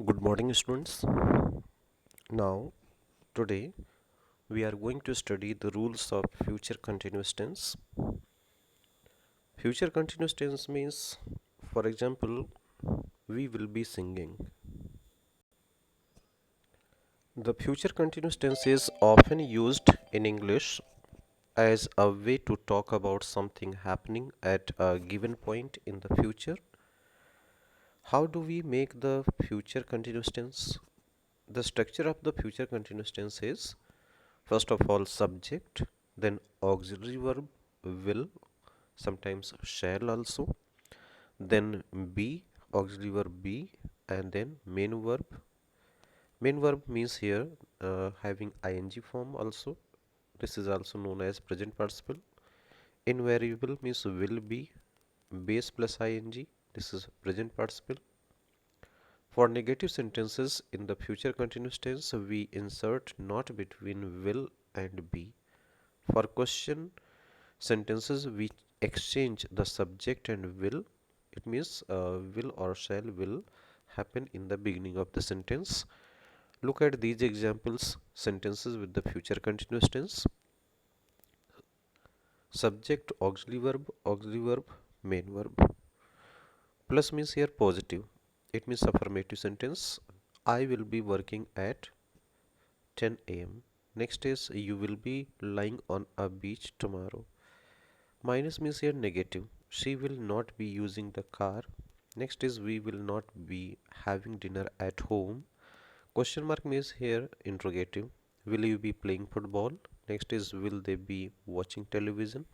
Good morning, students. Now, today we are going to study the rules of future continuous tense. Future continuous tense means, for example, we will be singing. The future continuous tense is often used in English as a way to talk about something happening at a given point in the future. How do we make the future continuous tense? The structure of the future continuous tense is first of all subject, then auxiliary verb will, sometimes shall also, then be, auxiliary verb be, and then main verb. Main verb means here having ing form also. This is also known as present participle. Invariable means will be, base plus ing. This is present participle. For negative sentences in the future continuous tense, we insert not between will and be. For question sentences, we exchange the subject and will. It means will or shall will happen in the beginning of the sentence. Look at these examples sentences with the future continuous tense. Subject, auxiliary verb, main verb. Plus means here positive. It means affirmative sentence. I will be working at 10 a.m. Next is you will be lying on a beach tomorrow. Minus means here negative. She will not be using the car. Next is we will not be having dinner at home. Question mark means here interrogative. Will you be playing football? Next is will they be watching television?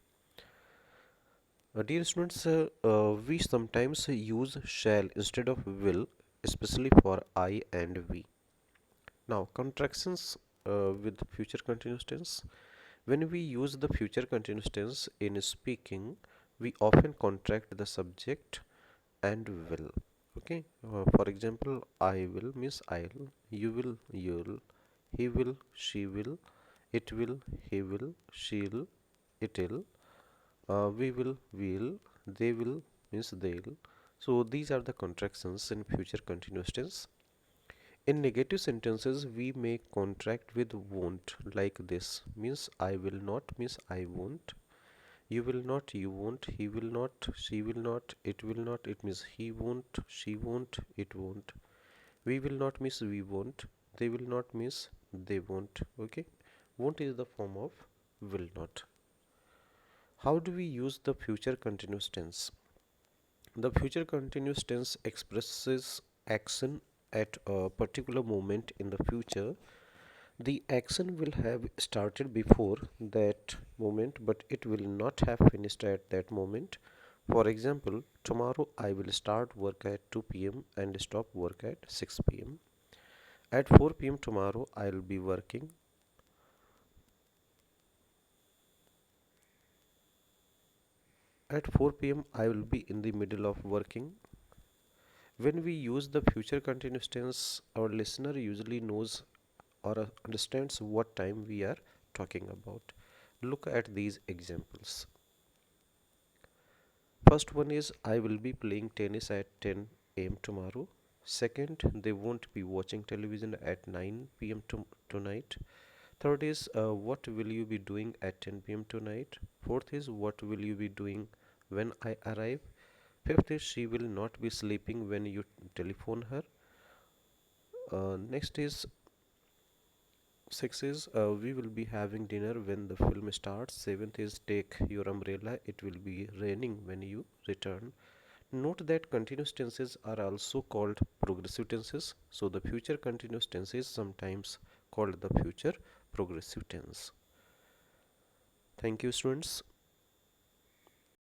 Dear students, we sometimes use shall instead of will, especially for I and we. Now, contractions with future continuous tense. When we use the future continuous tense in speaking, we often contract the subject and will. Okay, for example, I will means I'll, you will, you'll, he will, she will, it will, he will, she'll, it'll, we will, we'll, they will means they'll. So these are the contractions in future continuous tense. In negative sentences, we may contract with won't like this means I will not means I won't. You will not, you won't, he will not, she will not, it will not, it means he won't, she won't, it won't. We will not means we won't, they will not means they won't. Okay, won't is the form of will not. How do we use the future continuous tense? The future continuous tense expresses action at a particular moment in the future. The action will have started before that moment, but it will not have finished at that moment. For example, tomorrow I will start work at 2 p.m. and stop work at 6 p.m. At 4 p.m. tomorrow I will be working. At 4 p.m. I will be in the middle of working. When we use the future continuous tense, our listener usually knows or understands what time we are talking about. Look at these examples. First one is I will be playing tennis at 10 a.m. tomorrow. Second, they won't be watching television at 9 p.m. Tonight. Third is what will you be doing at 10 p.m. tonight? Fourth is what will you be doing when I arrive? Fifth is she will not be sleeping when you telephone her. Next is six is we will be having dinner when the film starts. Seventh is take your umbrella. It will be raining when you return. Note that continuous tenses are also called progressive tenses. So the future continuous tense is sometimes called the future progressive tense. Thank you, students.